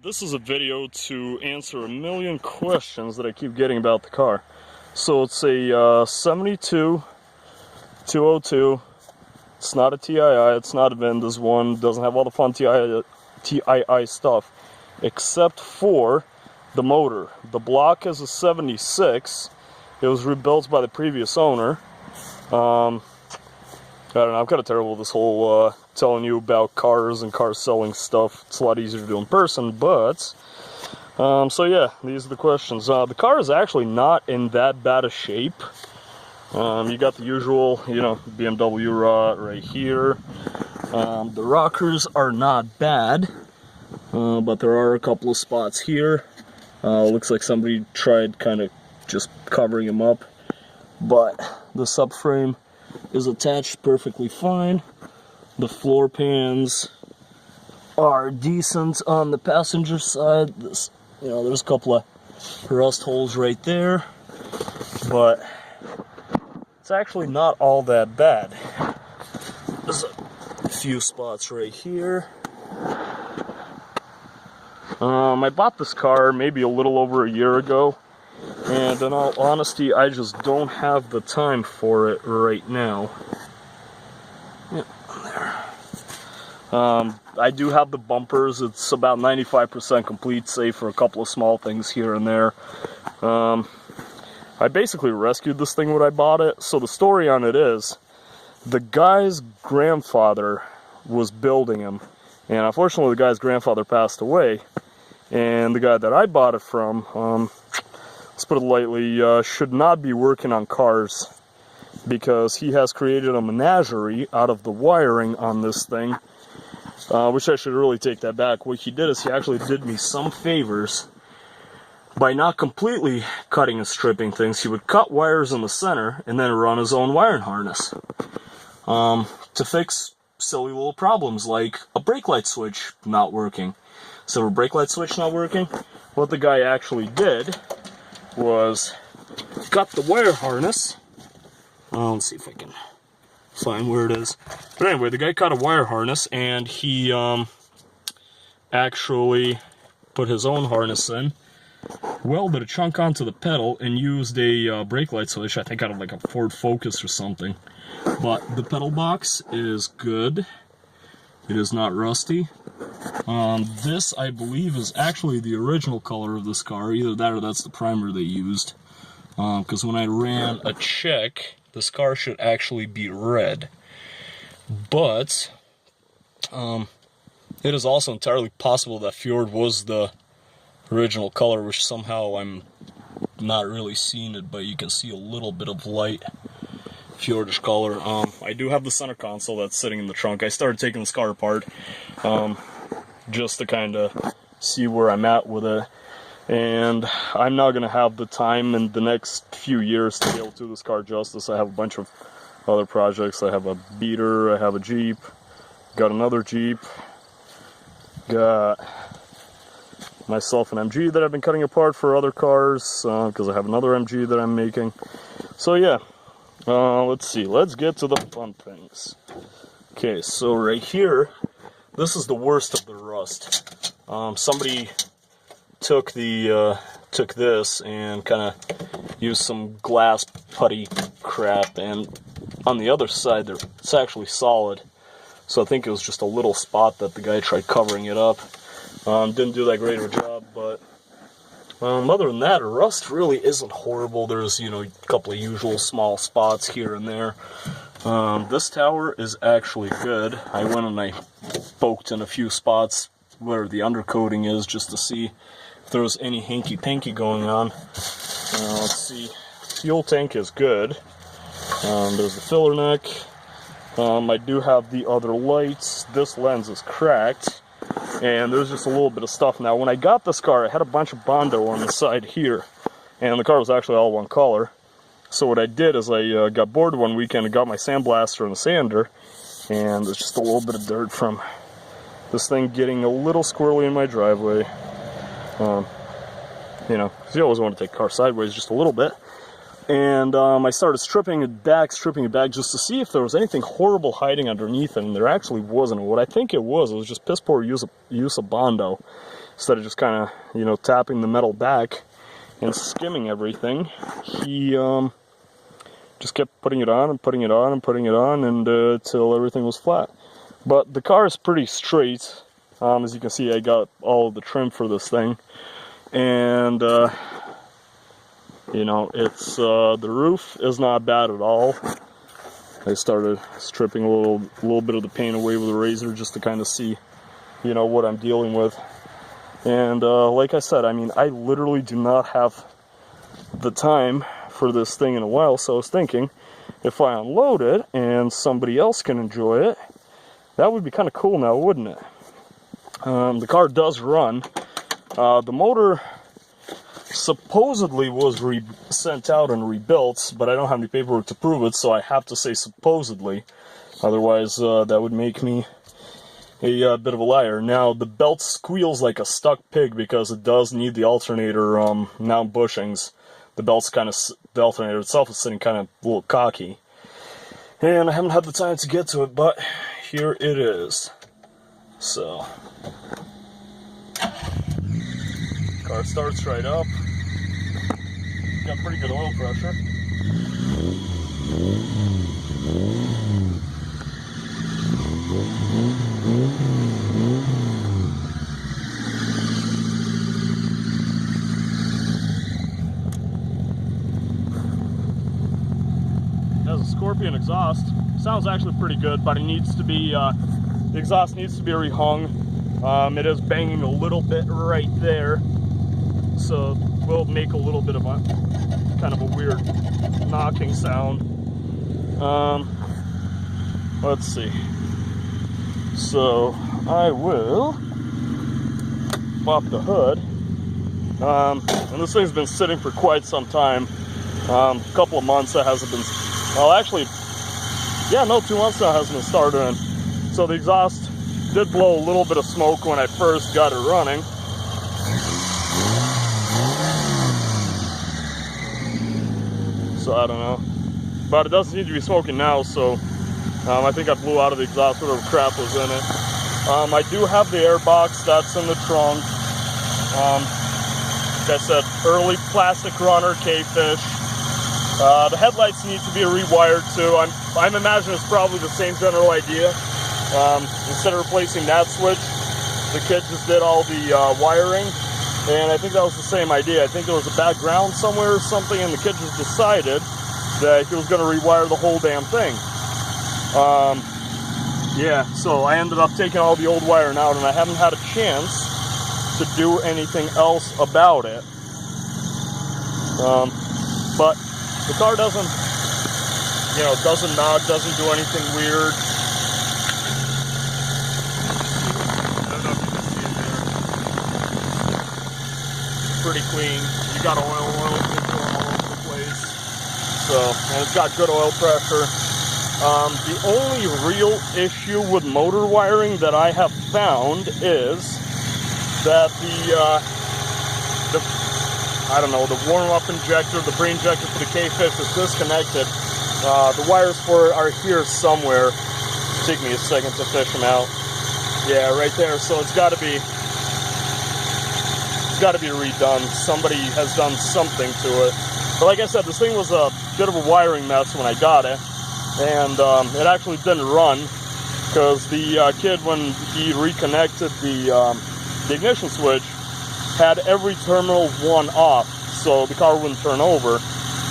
This is a video to answer a million questions that I keep getting about the car. So it's a 72 202. It's not a TII, it's not a Vindes one, doesn't have all the fun TII stuff, except for the motor. The block is a 76. It was rebuilt by the previous owner. I don't know, I'm kind of terrible with this whole telling you about cars and car selling stuff. It's a lot easier to do in person, but so yeah, these are the questions. The car is actually not in that bad a shape. You got the usual, BMW rot right here. The rockers are not bad, but there are a couple of spots here. Looks like somebody tried kind of just covering them up, but the subframe is attached perfectly fine. The floor pans are decent on the passenger side. There's a couple of rust holes right there, but it's actually not all that bad. There's a few spots right here. I bought this car maybe a little over a year ago, and in all honesty, I just don't have the time for it right now. Yeah, there. I do have the bumpers. It's about 95% complete, save for a couple of small things here and there. I basically rescued this thing when I bought it. So the story on it is, the guy's grandfather was building him, and unfortunately the guy's grandfather passed away, and the guy that I bought it from, let's put it lightly, should not be working on cars, because he has created a menagerie out of the wiring on this thing, which I should really take that back. What he did is he actually did me some favors by not completely cutting and stripping things. He would cut wires in the center and then run his own wiring harness to fix silly little problems like a brake light switch not working. So a brake light switch not working, what the guy actually did was cut the wire harness. Let's see if I can find where it is. But anyway, the guy cut a wire harness, and he actually put his own harness in, welded a chunk onto the pedal, and used a brake light switch, I think out of like a Ford Focus or something. But the pedal box is good. It is not rusty. This, I believe, is actually the original color of this car. Either that or that's the primer they used. Because when I ran a check, this car should actually be red. But it is also entirely possible that Fjord was the original color, which somehow I'm not really seeing it, but you can see a little bit of light Fjordish color. I do have the center console that's sitting in the trunk. I started taking this car apart just to kind of see where I'm at with it. And I'm not going to have the time in the next few years to be able to do this car justice. I have a bunch of other projects. I have a beater, I have a Jeep, got another Jeep, got myself an MG that I've been cutting apart for other cars, because I have another MG that I'm making. So yeah, let's see, let's get to the fun things. Okay, so right here, this is the worst of the rust. Somebody took this and kind of used some glass putty crap, and on the other side it's actually solid. So I think it was just a little spot that the guy tried covering it up. Didn't do that great of a job, but other than that, rust really isn't horrible. There's, a couple of usual small spots here and there. This tower is actually good. I went and I poked in a few spots where the undercoating is just to see if there was any hanky-panky going on. Let's see. Fuel tank is good. There's the filler neck. I do have the other lights. This lens is cracked, and there's just a little bit of stuff. Now, when I got this car, I had a bunch of Bondo on the side here, and the car was actually all one color. So what I did is I got bored one weekend and got my sandblaster and a sander, and there's just a little bit of dirt from this thing getting a little squirrely in my driveway. You always want to take the car sideways just a little bit. And I started stripping it back just to see if there was anything horrible hiding underneath it, and there actually wasn't. What I think it was just piss poor use of Bondo. instead of just kind of, you know, tapping the metal back and skimming everything, he just kept putting it on and putting it on and putting it on until everything was flat. But the car is pretty straight. As you can see, I got all of the trim for this thing, and you know, it's the roof is not bad at all. I started stripping a little bit of the paint away with a razor just to kind of see, you know, what I'm dealing with. And like I said, I mean, I literally do not have the time for this thing in a while, so I was thinking if I unload it and somebody else can enjoy it, that would be kind of cool now, wouldn't it? The car does run. The motor supposedly was sent out and rebuilt, but I don't have any paperwork to prove it, so I have to say supposedly. Otherwise, that would make me a bit of a liar. Now, the belt squeals like a stuck pig because it does need the alternator mount bushings. The alternator itself is sitting kind of a little cocky. And I haven't had the time to get to it, but here it is. So, car starts right up. Got pretty good oil pressure. It has a Scorpion exhaust. Sounds actually pretty good, but it needs to be the exhaust needs to be rehung. It is banging a little bit right there, so will make a little bit of a kind of a weird knocking sound. Let's see. So I will pop the hood. And this thing's been sitting for quite some time. A couple of months that hasn't been. Well, actually, yeah, no, 2 months now hasn't been started. And so the exhaust did blow a little bit of smoke when I first got it running. So I don't know, but it doesn't seem to be smoking now, so I think I blew out of the exhaust whatever crap was in it. I do have the air box that's in the trunk. Like I said, early plastic runner K-Fish. The headlights need to be rewired too. I'm imagining it's probably the same general idea. Instead of replacing that switch, the kid just did all the wiring. And I think that was the same idea. I think there was a bad ground somewhere or something, and the kid just decided that he was going to rewire the whole damn thing. Yeah, so I ended up taking all the old wiring out, and I haven't had a chance to do anything else about it. But the car doesn't, you know, doesn't knock, doesn't do anything weird. Pretty clean. You got oil all over the place. So, and it's got good oil pressure. The only real issue with motor wiring that I have found is that the warm-up injector, the brain injector for the K-Fish is disconnected. The wires for it are here somewhere. Take me a second to fish them out. Yeah, right there. So it's got to be redone. Somebody has done something to it. But like I said, this thing was a bit of a wiring mess when I got it, and it actually didn't run because the kid, when he reconnected the ignition switch, had every terminal 1 off, so the car wouldn't turn over,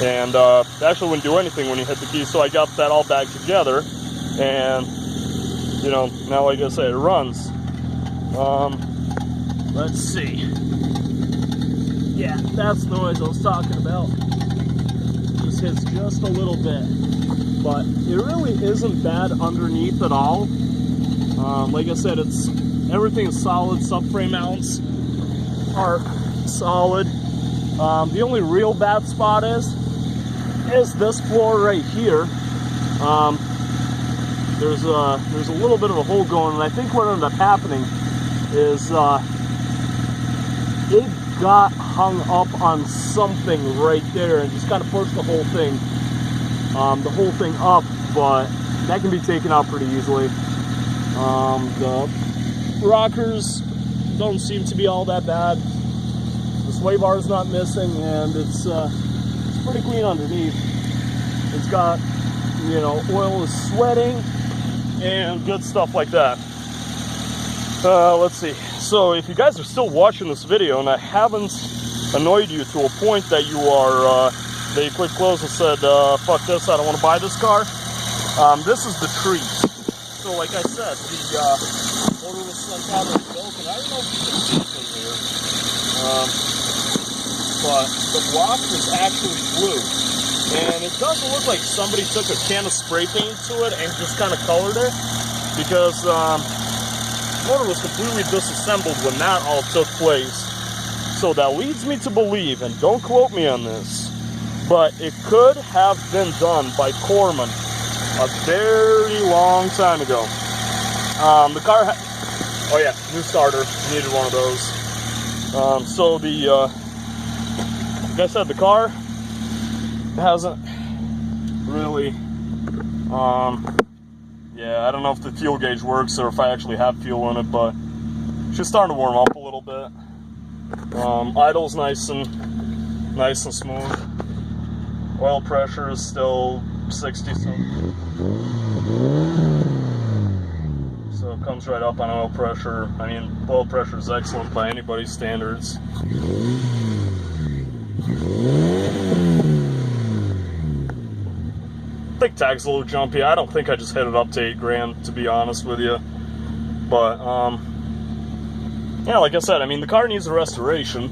and it actually wouldn't do anything when you hit the key. So I got that all back together, and you know, now like I say, it runs. Let's see. Yeah, that's the noise I was talking about. Just hits just a little bit, but it really isn't bad underneath at all. Like I said, everything is solid. Subframe mounts are solid. The only real bad spot is this floor right here. There's a little bit of a hole going, and I think what ended up happening is it got hung up on something right there and just kind of pushed the whole thing up, but that can be taken out pretty easily. The rockers don't seem to be all that bad. The sway bar is not missing, and it's pretty clean underneath. It's got, you know, oil is sweating and good stuff like that. Let's see. So if you guys are still watching this video and I haven't annoyed you to a point that you are, that you clicked close and said, fuck this, I don't want to buy this car, this is the treat. So like I said, the order was sent out in bulk, and I don't know if you can see it in here, but the block is actually blue. And it doesn't look like somebody took a can of spray paint to it and just kind of colored it, because the motor was completely disassembled when that all took place. So that leads me to believe, and don't quote me on this, but it could have been done by Corman a very long time ago. The car oh yeah, new starter, needed one of those. So the, like I said, the car hasn't really, yeah, I don't know if the fuel gauge works or if I actually have fuel in it, but she's starting to warm up a little bit. Idle's nice and smooth. Oil pressure is still 60 something. So it comes right up on oil pressure. I mean, oil pressure is excellent by anybody's standards. I think tag's a little jumpy. I don't think I just hit it up to 8 grand, to be honest with you. But, yeah, like I said, I mean, the car needs a restoration.